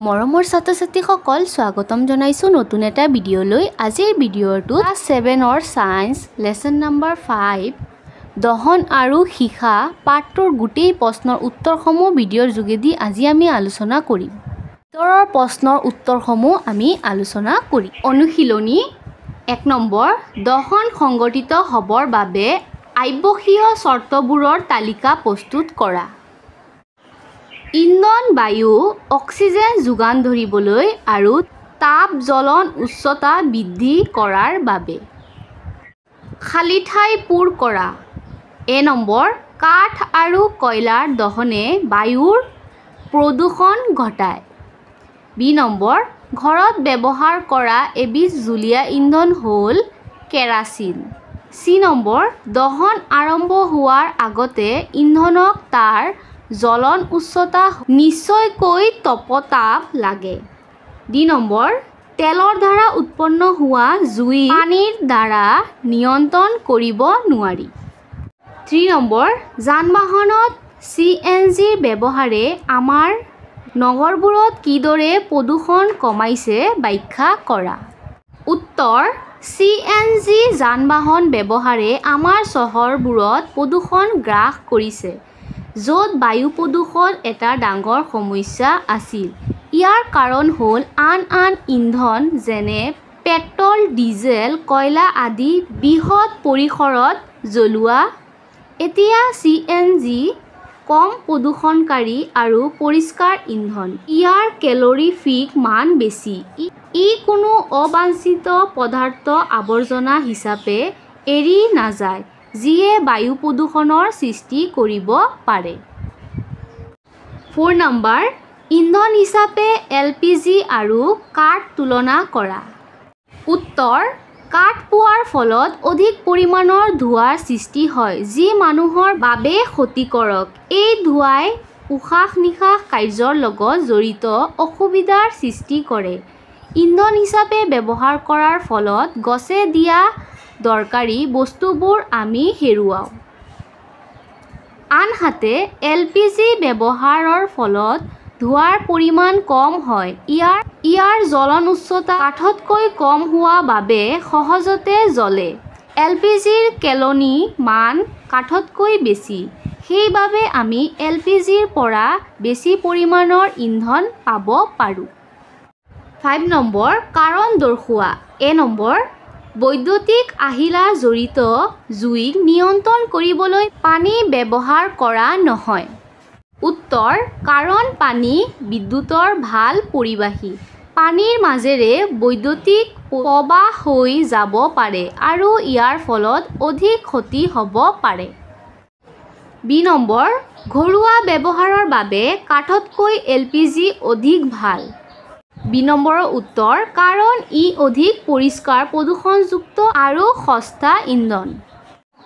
মৰমৰ ছাত্ৰ-ছাত্ৰীসকল স্বাগতম জনাইছো নতুন এটা ভিডিঅ'লৈ। আজিৰ ভিডিঅ'টো ক্লাছ 7ৰ সায়েন্স লেসন নম্বৰ 5 দহন আৰু শিখা পাঠটোৰ গোটেই প্ৰশ্নৰ উত্তৰসমূহ ভিডিঅ'ৰ যোগেদি আজি আমি আলোচনা কৰিম। উত্তৰৰ প্ৰশ্নৰ উত্তৰসমূহ আমি আলোচনা কৰিম। অনুশীলনী 1 নম্বৰ দহন সংগঠিত হ'বৰ বাবে আৱশ্যকীয় চৰ্তবোৰৰ তালিকা প্ৰস্তুত কৰা। ইন্ধন বায়ু অক্সিজেন যোগান ধৰিবলৈ আৰু তাপ জ্বলন উচ্চতা বৃদ্ধি কৰাৰ বাবে। খালী ঠাই পূৰ কৰা। এ নম্বৰ কাঠ আৰু কয়লাৰ দহনে বায়ুৰ প্ৰদূষণ ঘটায়। বি নম্বৰ ঘৰত ব্যৱহাৰ কৰা এবিধ জুলীয়া ইন্ধন হ'ল কেৰাচিন। চি নম্বৰ দহন আৰম্ভ হোৱাৰ আগতে ইন্ধনক তাৰ জ্বলন উচ্চতা নিশ্চয়কৈ তপতাপ লাগে। ডি নম্বৰ তেলৰ দ্বাৰা উৎপন্ন হোৱা জুই পানীৰ দ্বাৰা নিয়ন্ত্ৰণ কৰিব নোৱাৰি। 3 নম্বৰ যান-বাহনত CNGৰ ব্যৱহাৰে আমাৰ নগৰবোৰত কিদৰে প্ৰদূষণ কমাইছে ব্যাখ্যা কৰা। উত্তৰ CNG যান-বাহন ব্যৱহাৰে আমাৰ চহৰবোৰত প্ৰদূষণ হ্ৰাস কৰিছে, য'ত বায়ু প্ৰদূষণ এটা ডাঙৰ সমস্যা আছিল। ইয়াৰ কাৰণ হ'ল আন ইন্ধন যেনে পেট্ৰল, ডিজেল, কয়লা আদি বৃহৎ পৰিসৰত জ্বলোৱা। এতিয়া CNG কম প্ৰদূষণকাৰী আৰু পৰিষ্কাৰ ইন্ধন। ইয়াৰ কেলৰিফিক মান বেছি। ই কোনো অবাঞ্ছিত পদাৰ্থ আৱৰ্জনা হিচাপে এৰি নাযায়, যিয়ে বায়ু প্ৰদূষণৰ সৃষ্টি কৰিব পাৰে। 4 নম্বৰ ইন্ধন হিচাপে LPG আৰু কাঠ তুলনা কৰা। উত্তৰ কাঠ পোৱাৰ ফলত অধিক পৰিমাণৰ ধোঁৱাৰ সৃষ্টি হয়, যি মানুহৰ বাবে ক্ষতিকাৰক। এই ধোঁৱাই উশাহ-নিশাহ কাৰ্যৰ লগত জড়িত অসুবিধাৰ সৃষ্টি কৰে। ইন্ধন হিচাপে ব্যৱহাৰ কৰাৰ ফলত গছে দিয়া দৰকাৰী বস্তুবোৰ আমি হেৰুৱাওঁ। আনহাতে LPG ব্যৱহাৰৰ ফলত ধোঁৱাৰ পৰিমাণ কম হয়। ইয়াৰ জ্বলন উচ্চতা কাঠতকৈ কম হোৱাৰ বাবে সহজতে জ্বলে। LPGৰ কেলনি মান কাঠতকৈ বেছি। সেইবাবে আমি LPGৰ পৰা বেছি পৰিমাণৰ ইন্ধন পাব পাৰোঁ। 5 নম্বৰ কাৰণ দৰ্শোৱা। এ নম্বৰ বৈদ্যুতিক আহিলা জড়িত জুইক নিয়ন্ত্ৰণ কৰিবলৈ পানী ব্যৱহাৰ কৰা নহয়। উত্তৰ কাৰণ পানী বিদ্যুতৰ ভাল পৰিবাহী। পানীৰ মাজেৰে বৈদ্যুতিক প্ৰবাহ হৈ যাব পাৰে আৰু ইয়াৰ ফলত অধিক ক্ষতি হ'ব পাৰে। বি নম্বৰ ঘৰুৱা ব্যৱহাৰৰ বাবে কাঠতকৈ LPG অধিক ভাল। বি নম্বৰৰ উত্তৰ কাৰণ ই অধিক পৰিষ্কাৰ, প্ৰদূষণযুক্ত আৰু সস্তা ইন্ধন।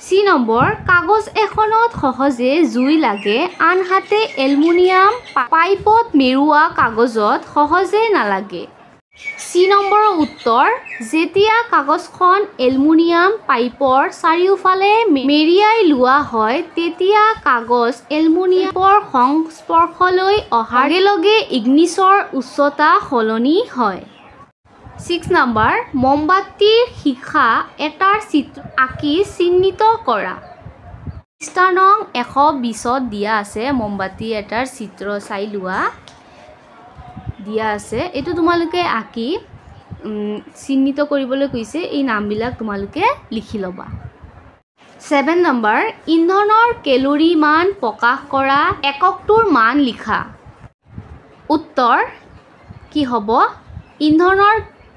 চি নম্বৰ কাগজ এখনত সহজে জুই লাগে, আনহাতে এলুমিনিয়াম পাইপত মেৰুওৱা কাগজত সহজে নালাগে। চি নম্বৰৰ উত্তৰ যেতিয়া কাগজখন এলুমিনিয়াম পাইপৰ চাৰিওফালে মেৰিয়াই লোৱা হয়, তেতিয়া কাগজ এলুমিনিয়ামৰ সংস্পৰ্শলৈ অহাৰ লগে লগে ইগনিছৰ উচ্চতা সলনি হয়। 6 নম্বৰ মমবাতিৰ শিখা এটাৰ চিত্ৰ আঁকি চিহ্নিত কৰা। পৃষ্ঠা নং 120ত দিয়া আছে মমবাতি এটাৰ চিত্ৰ চাই লোৱা দিয়া আছে। এইটো তোমালোকে আঁকি চিহ্নিত কৰিবলৈ কৈছে। এই নামবিলাক তোমালোকে লিখি ল'বা। 7 নম্বৰ ইন্ধনৰ কেলৰি মান প্ৰকাশ কৰা এককটোৰ মান লিখা। উত্তৰ কি হ'ব? ইন্ধনৰ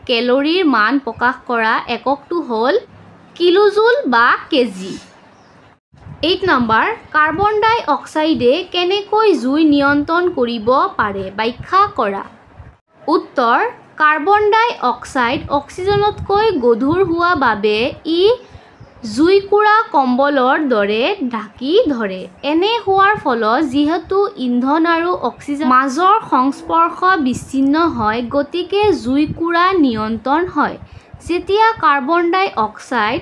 কেলৰিৰ মান প্ৰকাশ কৰা এককটো হ'ল কিলোজুল বা কেজি। 8 নম্বৰ কাৰ্বন ডাই অক্সাইডে কেনেকৈ জুই নিয়ন্ত্ৰণ কৰিব পাৰে ব্যাখ্যা কৰা। উত্তৰ কাৰ্বন ডাই অক্সাইড অক্সিজেনতকৈ গধুৰ হোৱাৰ বাবে ই জুইকুৰা কম্বলৰ দৰে ঢাকি ধৰে। এনে হোৱাৰ ফলত যিহেতু ইন্ধন আৰু অক্সিজেনৰ মাজৰ সংস্পৰ্শ বিচ্ছিন্ন হয়, গতিকে জুইকুৰা নিয়ন্ত্ৰণ হয়। যেতিয়া কাৰ্বন ডাই অক্সাইড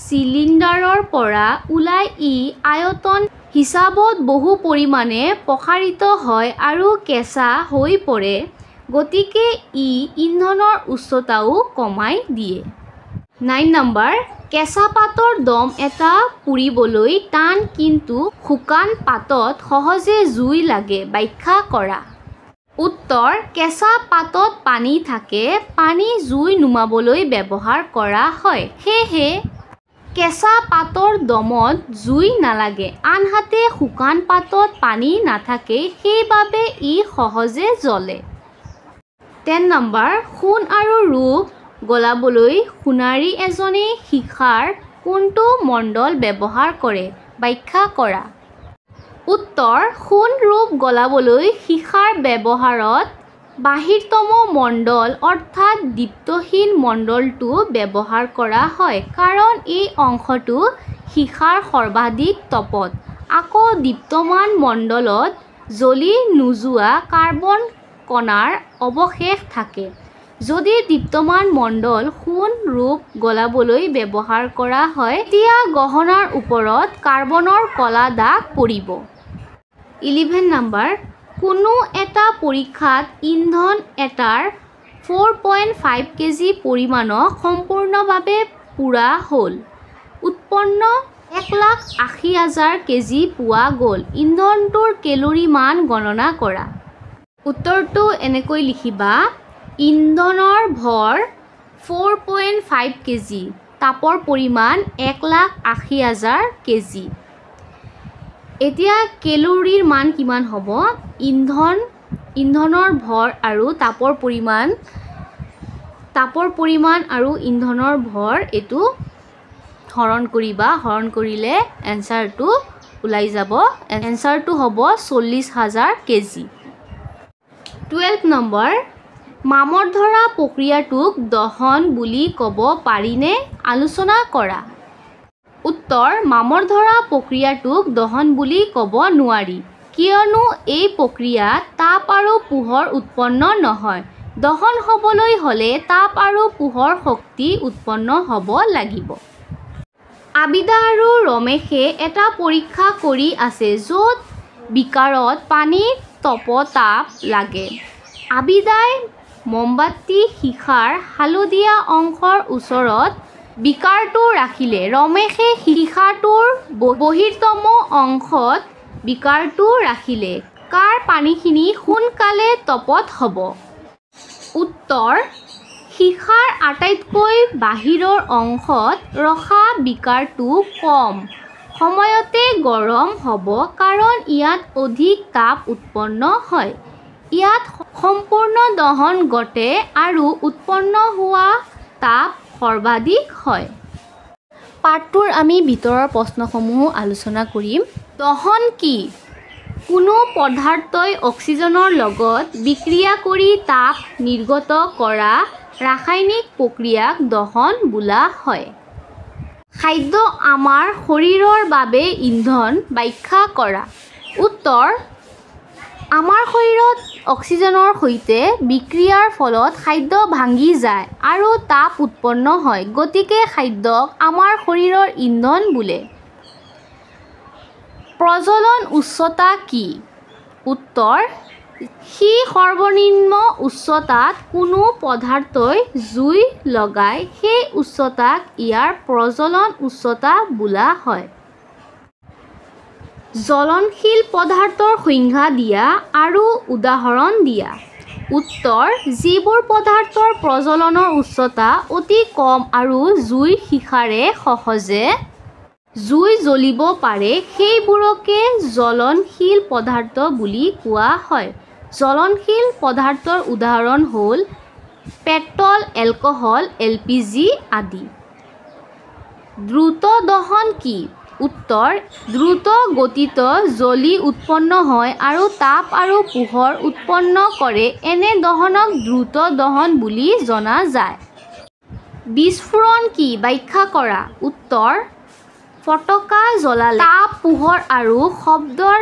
চিলিণ্ডাৰৰ পৰা ওলাই ই আয়তন হিচাপত বহু পৰিমাণে প্ৰসাৰিত হয় আৰু কেঁচা হৈ পৰে, গতিকে ই ইন্ধনৰ উচ্চতাও কমাই দিয়ে। 9 নম্বৰ, কেঁচা পাতৰ দম এটা পুৰিবলৈ টান কিন্তু শুকান পাতত সহজে জুই লাগে। ব্যাখ্যা কৰা। উত্তৰ, কেঁচা পাতত পানী থাকে, পানী জুই নুমাবলৈ ব্যৱহাৰ কৰা হয়, সেয়েহে কেঁচা পাতৰ দমত জুই নালাগে। আনহাতে শুকান পাতত পানী নাথাকে, সেইবাবে ই সহজে জ্বলে। 10 নম্বৰ, সোণ আৰু ৰূপ গলাবলৈ সোণাৰী এজনে সীসাৰ কোনটো মণ্ডল ব্যৱহাৰ কৰে? ব্যাখ্যা কৰা। উত্তৰ, সোণ ৰূপ গলাবলৈ সীসাৰ ব্যৱহাৰত বাহিৰতম মণ্ডল অৰ্থাৎ দীপ্তহীন মণ্ডলটো ব্যৱহাৰ কৰা হয়, কাৰণ এই অংশটো সীসাৰ সৰ্বাধিক তপত। আকৌ দীপ্তমান মণ্ডলত জ্বলি নোযোৱা কাৰ্বন কণাৰ অৱশেষ থাকে। যদি দীপ্তমান মণ্ডল সোণ ৰূপ গলাবলৈ ব্যৱহাৰ কৰা হয়, তেতিয়া গহনাৰ ওপৰত কাৰ্বনৰ ক'লা দাগ পৰিব। 11 নম্বৰ, কোনো এটা পৰীক্ষাত ইন্ধন এটাৰ 4.5 কেজি পৰিমাণক সম্পূৰ্ণভাৱে পোৰা হ'ল। উৎপন্ন 1,80,000 কেজি পোৱা গ'ল। ইন্ধনটোৰ কেলৰি মান গণনা কৰা। উত্তৰটো এনেকৈ লিখিবা, ইন্ধনৰ ভৰ 4.5 কেজি, তাপৰ পৰিমাণ 1,80,000 কেজি। এতিয়া কেলৰিৰ মান কিমান হ'ব? ইন্ধনৰ ভৰ আৰু তাপৰ পৰিমাণ আৰু ইন্ধনৰ ভৰ এইটো হৰণ কৰিবা। হৰণ কৰিলে এনচাৰটো ওলাই যাব। এনচাৰটো হ'ব 40,000 কেজি। 12 নম্বৰ, মামৰ ধৰা প্ৰক্ৰিয়াটোক দহন বুলি ক'ব পাৰিনে? আলোচনা কৰা। উত্তৰ, মামৰ ধৰা প্ৰক্ৰিয়াটোক দহন বুলি ক'ব নোৱাৰি, কিয়নো এই প্ৰক্ৰিয়াত তাপ আৰু পোহৰ উৎপন্ন নহয়। দহন হ'বলৈ হ'লে তাপ আৰু পোহৰ শক্তি উৎপন্ন হ'ব লাগিব। আবিদা আৰু ৰমেশে এটা পৰীক্ষা কৰি আছে য'ত বিকাৰত পানীৰ তপ-তাপ লাগে। আবিদাই মমবাতি সীসাৰ হালধীয়া অংশৰ ওচৰত বিকাৰটো ৰাখিলে। ৰমেশে সীসাটোৰ বহিৰ্তম অংশত বিকাৰটো ৰাখিলে। কাৰ পানীখিনি সোনকালে তপত হ'ব? উত্তৰ, সীসাৰ আটাইতকৈ বাহিৰৰ অংশত ৰখা বিকাৰটো কম সময়তে গৰম হ'ব, কাৰণ ইয়াত অধিক তাপ উৎপন্ন হয়। ইয়াত সম্পূৰ্ণ দহন ঘটে আৰু উৎপন্ন হোৱা তাপ সৰ্বাধিক হয়। পাঠটোৰ আমি ভিতৰৰ প্ৰশ্নসমূহ আলোচনা কৰিম। দহন কি? কোনো পদাৰ্থই অক্সিজেনৰ লগত বিক্ৰিয়া কৰি তাপ নিৰ্গত কৰা ৰাসায়নিক প্ৰক্ৰিয়াক দহন বোলা হয়। খাদ্য আমাৰ শৰীৰৰ বাবে ইন্ধন। ব্যাখ্যা কৰা। উত্তৰ, আমাৰ শৰীৰত অক্সিজেনৰ সৈতে বিক্ৰিয়াৰ ফলত খাদ্য ভাঙি যায় আৰু তাপ উৎপন্ন হয়, গতিকে খাদ্যক আমাৰ শৰীৰৰ ইন্ধন বোলে। প্ৰজ্বলন উচ্চতা কি? উত্তৰ, সি সৰ্বনিম্ন উচ্চতাত কোনো পদাৰ্থই জুই লগায়, সেই উচ্চতাক ইয়াৰ প্ৰজ্বলন উচ্চতা বোলা হয়। জ্বলনশীল পদাৰ্থৰ সংজ্ঞা দিয়া আৰু উদাহৰণ দিয়া। উত্তৰ, যিবোৰ পদাৰ্থৰ প্ৰজ্বলনৰ উচ্চতা অতি কম আৰু জুইৰ সীসাৰে সহজে জুই জ্বলিব পাৰে, সেইবোৰকে জ্বলনশীল পদাৰ্থ বুলি কোৱা হয়। জ্বলনশীল পদাৰ্থৰ উদাহৰণ হ'ল পেট্ৰল, এলকহল, LPG আদি। দ্ৰুত দহন কি? উত্তৰ, দ্ৰুত গতিত জ্বলি উৎপন্ন হয় আৰু তাপ আৰু পোহৰ উৎপন্ন কৰে, এনে দহনক দ্ৰুত দহন বুলি জনা যায়। বিস্ফোৰণ কি? ব্যাখ্যা কৰা। উত্তৰ, ফটকা জ্বলালে তাপ, পোহৰ আৰু শব্দৰ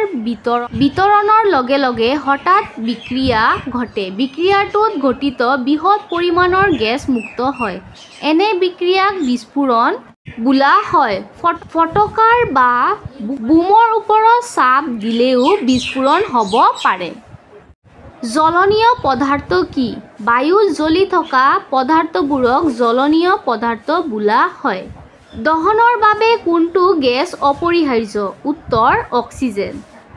বিতৰণৰ লগে লগে হঠাৎ বিক্ৰিয়া ঘটে। বিক্ৰিয়াটোত ঘটিত বৃহৎ পৰিমাণৰ গেছ মুক্ত হয়। এনে বিক্ৰিয়াক বিস্ফোৰণ বোলা হয়। ফটকাৰ বা বোমৰ ওপৰত চাপ দিলেও বিস্ফোৰণ হ'ব পাৰে। জ্বলনীয় পদাৰ্থ কি? বায়ুত জ্বলি থকা পদাৰ্থবোৰক জ্বলনীয় পদাৰ্থ বোলা হয়। দহনৰ বাবে কোনটো গেছ অপৰিহাৰ্য? উত্তৰ অক্সিজেন।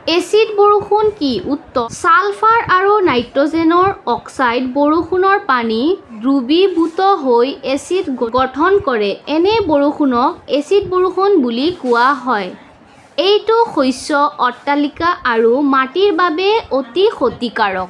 এচিড বৰষুণ কি? উত্তৰ ছালফাৰ আৰু নাইট্ৰজেনৰ অক্সাইড বৰষুণৰ পানী দ্ৰৱীভূত হৈ এচিড গঠন কৰে। এনে বৰষুণক এচিড বৰষুণ বুলি কোৱা হয়। এইটো শস্য, অট্টালিকা আৰু মাটিৰ বাবে অতি ক্ষতিকাৰক।